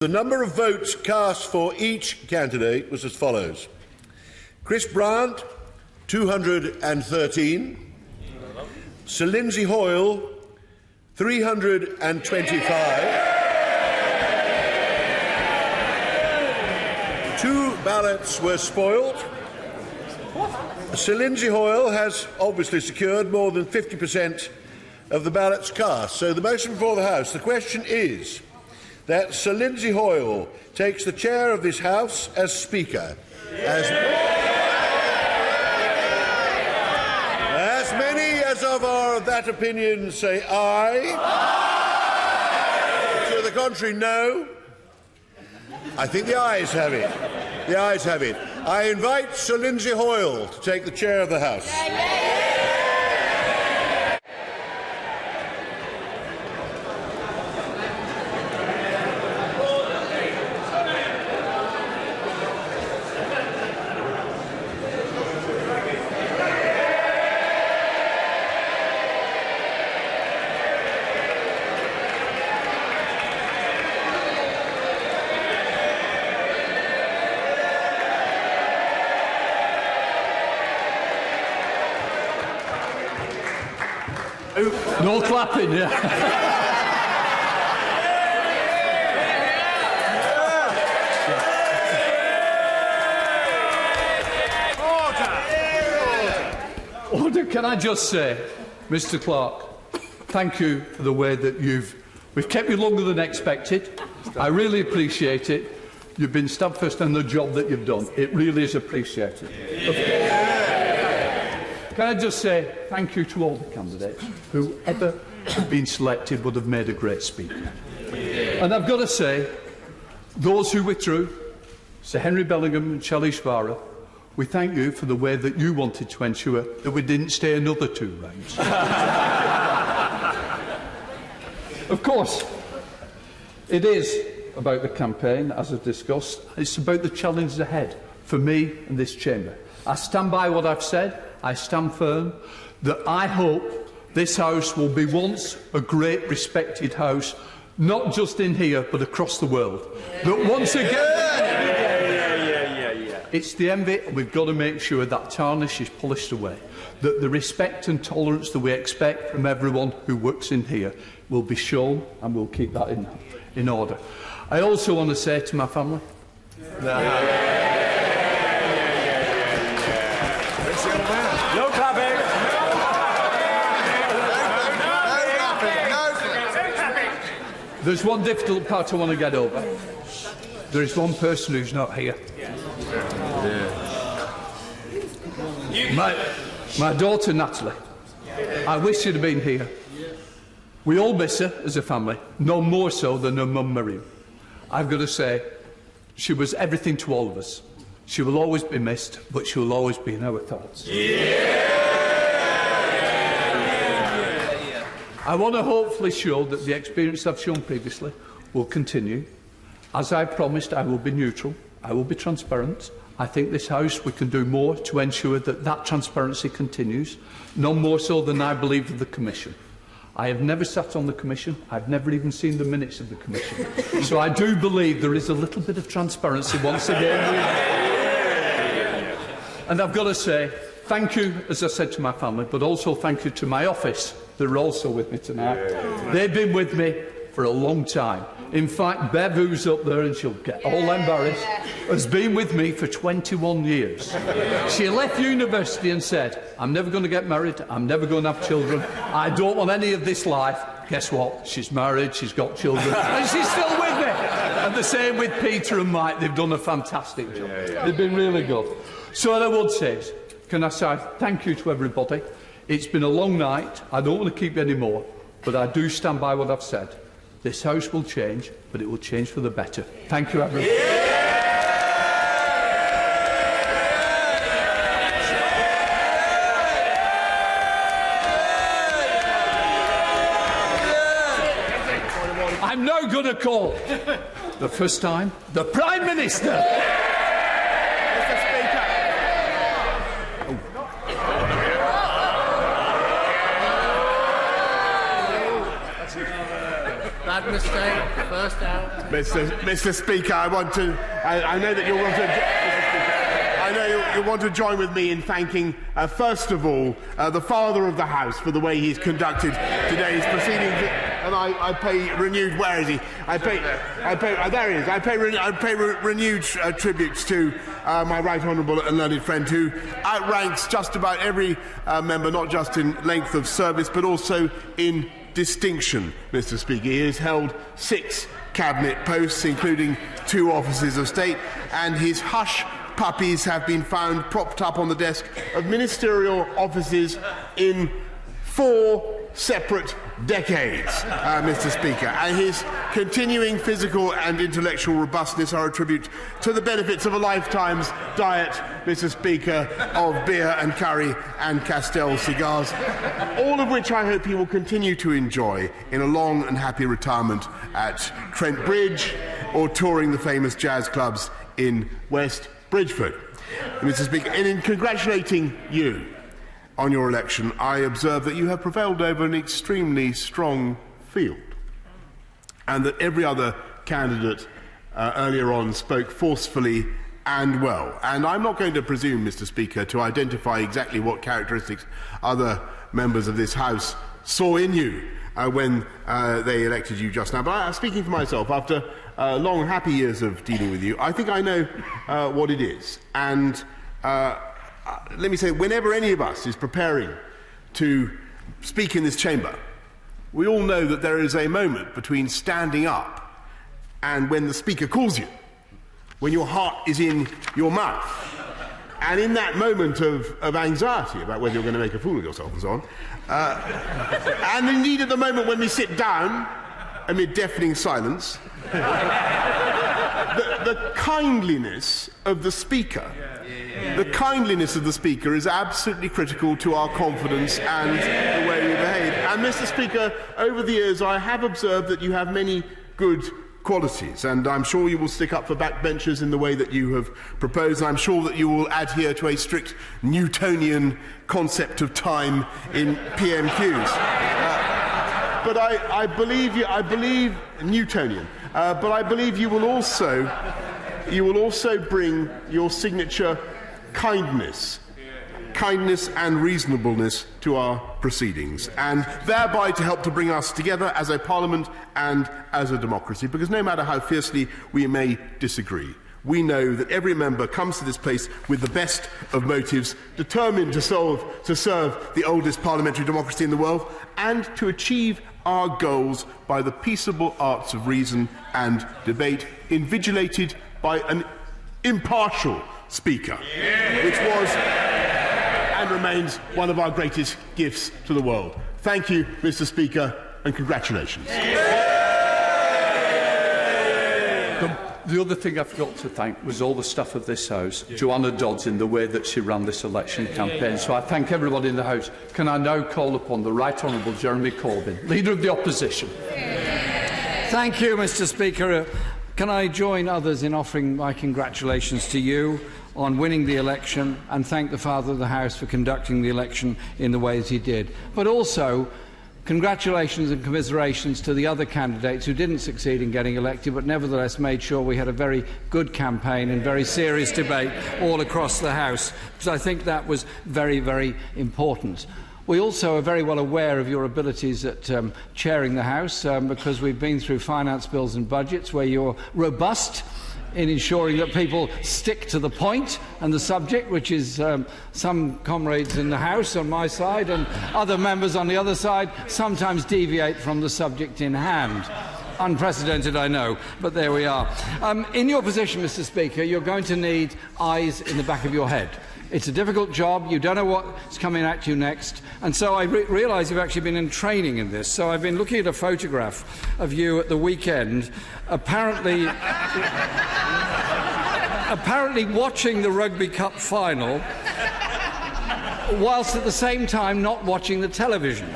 The number of votes cast for each candidate was as follows. Chris Bryant, 213. Sir Lindsay Hoyle, 325. 2 ballots were spoiled. Sir Lindsay Hoyle has obviously secured more than 50% of the ballots cast. So the motion before the House, the question is that Sir Lindsay Hoyle takes the chair of this House as Speaker. As many as are of that opinion say aye. Aye. To the contrary, no. I think the ayes have it. The ayes have it. I invite Sir Lindsay Hoyle to take the chair of the House. No clapping, yeah. Order. Can I just say, Mr. Clark, thank you for the way that we've kept you longer than expected. I really appreciate it. You've been steadfast in the job that you've done. It really is appreciated. Can I just say thank you to all the candidates. Whoever had been selected would have made a great speaker. And I've got to say, those who withdrew, Sir Henry Bellingham and Shelley Schvara, we thank you for the way that you wanted to ensure that we didn't stay another 2 rounds. Of course, it is about the campaign, as I've discussed. It's about the challenges ahead for me and this chamber. I stand by what I've said. I stand firm that I hope this House will be once a great respected House, not just in here but across the world. That once again, it's the envy, and we've got to make sure that tarnish is polished away, that the respect and tolerance that we expect from everyone who works in here will be shown, and we'll keep that in order. I also want to say to my family, no clapping. There's one difficult part I want to get over. There is one person who's not here. My daughter Natalie. I wish she'd have been here. We all miss her as a family, no more so than her mum Miriam. I've got to say, she was everything to all of us. She will always be missed, but she will always be in our thoughts. I want to hopefully show that the experience I've shown previously will continue. As I promised, I will be neutral. I will be transparent. I think this House, we can do more to ensure that that transparency continues, no more so than I believe of the Commission. I have never sat on the Commission. I've never even seen the minutes of the Commission. So I do believe there is a little bit of transparency once again. And I've got to say, thank you, as I said, to my family, but also thank you to my office. They're also with me tonight. They've been with me for a long time. In fact, Bev, who's up there, and she'll get all embarrassed, has been with me for 21 years. She left university and said, I'm never going to get married, I'm never going to have children, I don't want any of this life. Guess what? She's married, she's got children, and she's still with me. And the same with Peter and Mike. They've done a fantastic job. They've been really good. So what I would say is, can I say thank you to everybody? It's been a long night. I don't want to keep you any more, but I do stand by what I've said. This House will change, but it will change for the better. Thank you, everyone. I'm now going to call, the first time, the Prime Minister. mistake. First out. Mr. Speaker, I know that you'll want to. Mr. Speaker, I know you want to join with me in thanking, first of all, the Father of the House for the way he's conducted today's proceedings, and I pay renewed. Where is he? There he is. I pay renewed tributes to my right honourable and learned friend, who outranks just about every member, not just in length of service, but also in distinction, Mr. Speaker. He has held 6 cabinet posts, including 2 offices of state, and his hush puppies have been found propped up on the desk of ministerial offices in 4 separate decades, Mr. Speaker. And his continuing physical and intellectual robustness are a tribute to the benefits of a lifetime's diet, Mr. Speaker, of beer and curry and Castell cigars, all of which I hope he will continue to enjoy in a long and happy retirement at Trent Bridge or touring the famous jazz clubs in West Bridgford. Mr. Speaker, in congratulating you on your election, I observe that you have prevailed over an extremely strong field, and that every other candidate earlier on spoke forcefully and well. And I'm not going to presume, Mr. Speaker, to identify exactly what characteristics other members of this House saw in you when they elected you just now. But I'm speaking for myself. After long, happy years of dealing with you, I think I know what it is. And let me say, whenever any of us is preparing to speak in this chamber, we all know that there is a moment between standing up and when the Speaker calls you, when your heart is in your mouth. And in that moment of anxiety about whether you're going to make a fool of yourself and so on, and indeed at the moment when we sit down amid deafening silence, the kindliness of the Speaker, the kindliness of the Speaker is absolutely critical to our confidence and the way we behave. And, Mr. Speaker, over the years I have observed that you have many good qualities, and I'm sure you will stick up for backbenchers in the way that you have proposed, and I'm sure that you will adhere to a strict Newtonian concept of time in PMQs. But I believe Newtonian. But I believe you will also bring your signature kindness and reasonableness to our proceedings, and thereby to help to bring us together as a parliament and as a democracy, because no matter how fiercely we may disagree, we know that every member comes to this place with the best of motives, determined to serve the oldest parliamentary democracy in the world, and to achieve our goals by the peaceable arts of reason and debate, invigilated by an impartial Speaker, which was and remains one of our greatest gifts to the world. Thank you, Mr. Speaker, and congratulations. The other thing I forgot to thank was all the staff of this House, Joanna Dodds, in the way that she ran this election campaign. So I thank everybody in the House. Can I now call upon the Right Honourable Jeremy Corbyn, Leader of the Opposition? Thank you, Mr. Speaker. Can I join others in offering my congratulations to you on winning the election, and thank the Father of the House for conducting the election in the ways he did. But also, congratulations and commiserations to the other candidates who didn't succeed in getting elected, but nevertheless made sure we had a very good campaign and very serious debate all across the House, because I think that was very, very important. We also are very well aware of your abilities at chairing the House, because we've been through finance bills and budgets where you're robust in ensuring that people stick to the point and the subject, which is some comrades in the House on my side and other members on the other side sometimes deviate from the subject in hand. Unprecedented, I know, but there we are. In your position, Mr. Speaker, you're going to need eyes in the back of your head. It's a difficult job. You don't know what's coming at you next. And so I realise you've actually been in training in this. So I've been looking at a photograph of you at the weekend, apparently watching the Rugby Cup final, whilst at the same time not watching the television.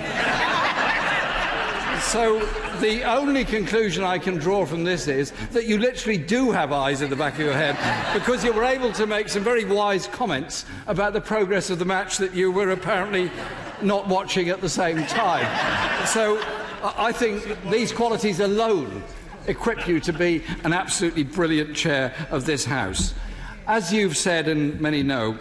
So the only conclusion I can draw from this is that you literally do have eyes at the back of your head, because you were able to make some very wise comments about the progress of the match that you were apparently not watching at the same time. So I think these qualities alone equip you to be an absolutely brilliant chair of this House. As you've said, and many know,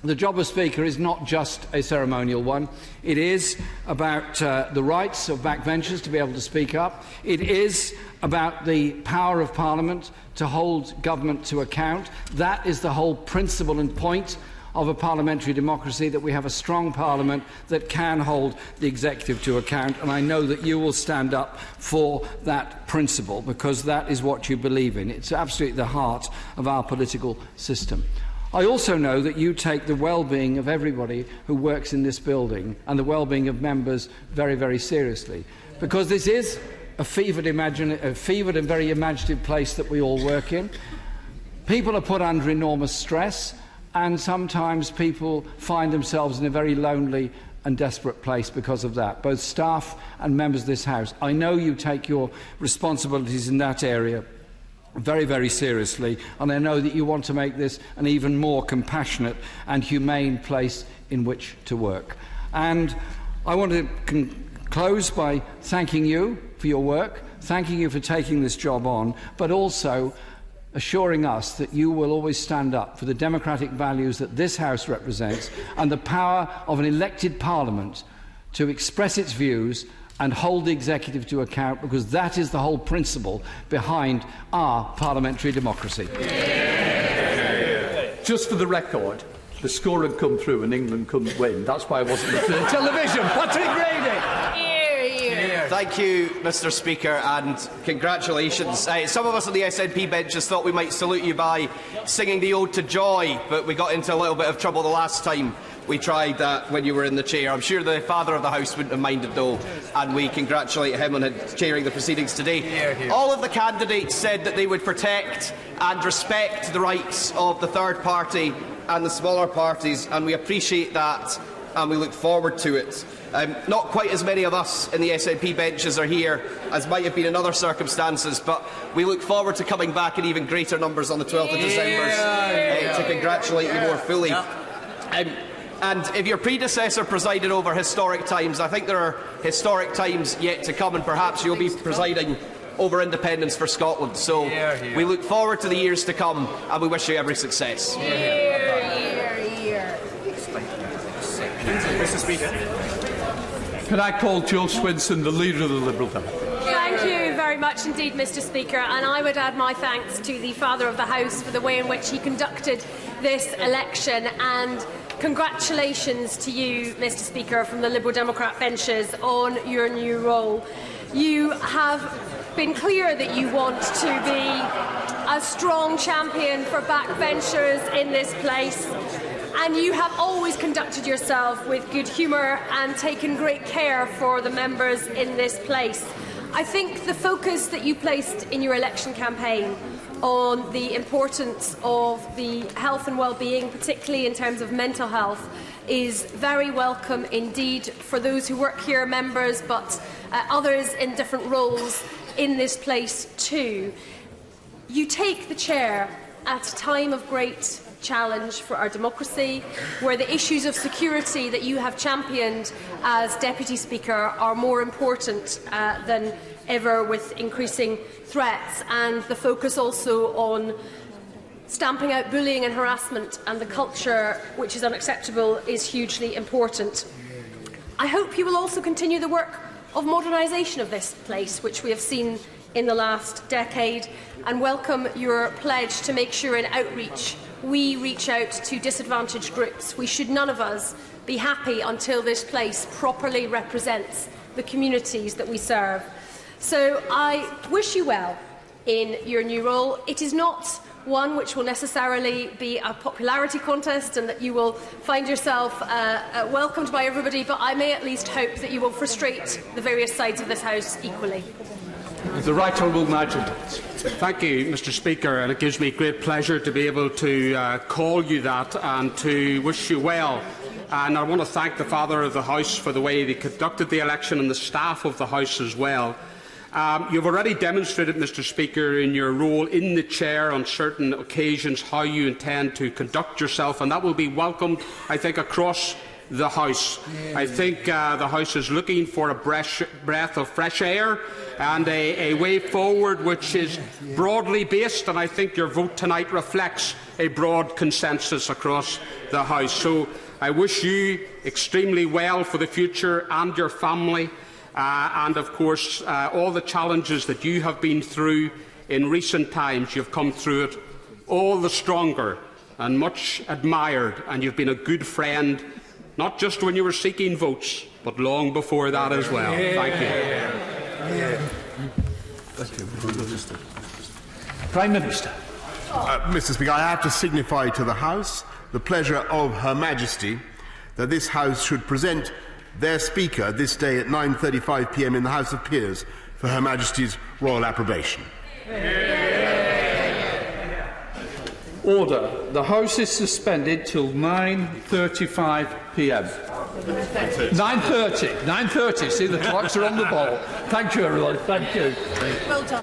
the job of Speaker is not just a ceremonial one. It is about the rights of backbenchers to be able to speak up. It is about the power of Parliament to hold government to account. That is the whole principle and point of a parliamentary democracy, that we have a strong Parliament that can hold the executive to account, and I know that you will stand up for that principle, because that is what you believe in. It's absolutely the heart of our political system. I also know that you take the well-being of everybody who works in this building and the well-being of members very, very seriously, because this is a fevered and very imaginative place that we all work in. People are put under enormous stress, and sometimes people find themselves in a very lonely and desperate place because of that, both staff and members of this House. I know you take your responsibilities in that area very, very seriously, and I know that you want to make this an even more compassionate and humane place in which to work. And I want to close by thanking you for your work, thanking you for taking this job on, but also assuring us that you will always stand up for the democratic values that this House represents and the power of an elected Parliament to express its views and hold the executive to account, because that is the whole principle behind our parliamentary democracy. Just for the record, the score had come through and England couldn't win. That's why I wasn't on the television. Patrick Grady! Thank you, Mr Speaker, and congratulations. Some of us on the SNP benches thought we might salute you by singing the Ode to Joy, but we got into a little bit of trouble the last time we tried that when you were in the chair. I'm sure the Father of the House wouldn't have minded though, and we congratulate him on chairing the proceedings today. All of the candidates said that they would protect and respect the rights of the third party and the smaller parties, and we appreciate that and we look forward to it. Not quite as many of us in the SNP benches are here as might have been in other circumstances, but we look forward to coming back in even greater numbers on the 12th of December to congratulate you more fully. And if your predecessor presided over historic times, I think there are historic times yet to come, and perhaps you'll be presiding over independence for Scotland. So we look forward to the years to come, and we wish you every success. Mr Speaker. Can I call Joe Swinson, the leader of the Liberal Democrats? Thank you very much indeed, Mr Speaker, and I would add my thanks to the Father of the House for the way in which he conducted this election, and congratulations to you, Mr Speaker, from the Liberal Democrat benches on your new role. You have been clear that you want to be a strong champion for backbenchers in this place, and you have always conducted yourself with good humour and taken great care for the members in this place. I think the focus that you placed in your election campaign on the importance of the health and well-being, particularly in terms of mental health, is very welcome indeed for those who work here, members, but others in different roles in this place too. You take the chair at a time of great challenge for our democracy, where the issues of security that you have championed as Deputy Speaker are more important than ever, with increasing threats, and the focus also on stamping out bullying and harassment and the culture which is unacceptable is hugely important. I hope you will also continue the work of modernisation of this place, which we have seen in the last decade, and welcome your pledge to make sure in outreach we reach out to disadvantaged groups. We should none of us be happy until this place properly represents the communities that we serve. So I wish you well in your new role. It is not one which will necessarily be a popularity contest and that you will find yourself welcomed by everybody, but I may at least hope that you will frustrate the various sides of this House equally. The Right Honourable Nigel Davis. Thank you, Mr Speaker, and it gives me great pleasure to be able to call you that and to wish you well. And I want to thank the Father of the House for the way they conducted the election, and the staff of the House as well. You've already demonstrated, Mr Speaker, in your role in the chair on certain occasions how you intend to conduct yourself, and that will be welcomed, I think, across the House. I think the House is looking for a breath of fresh air and a way forward which is broadly based, and I think your vote tonight reflects a broad consensus across the House. So I wish you extremely well for the future and your family, and of course all the challenges that you have been through in recent times. You've come through it all the stronger and much admired, and you've been a good friend, not just when you were seeking votes, but long before that as well. Thank you. Prime Minister. Mr. Speaker, I have to signify to the House the pleasure of Her Majesty that this House should present their Speaker this day at 9:35 p.m. in the House of Peers for Her Majesty's royal approbation. Order. The House is suspended till 9:35 p.m. 9:30. 9:30. See, the clocks are on the ball. Thank you, everyone. Thank you. Well done.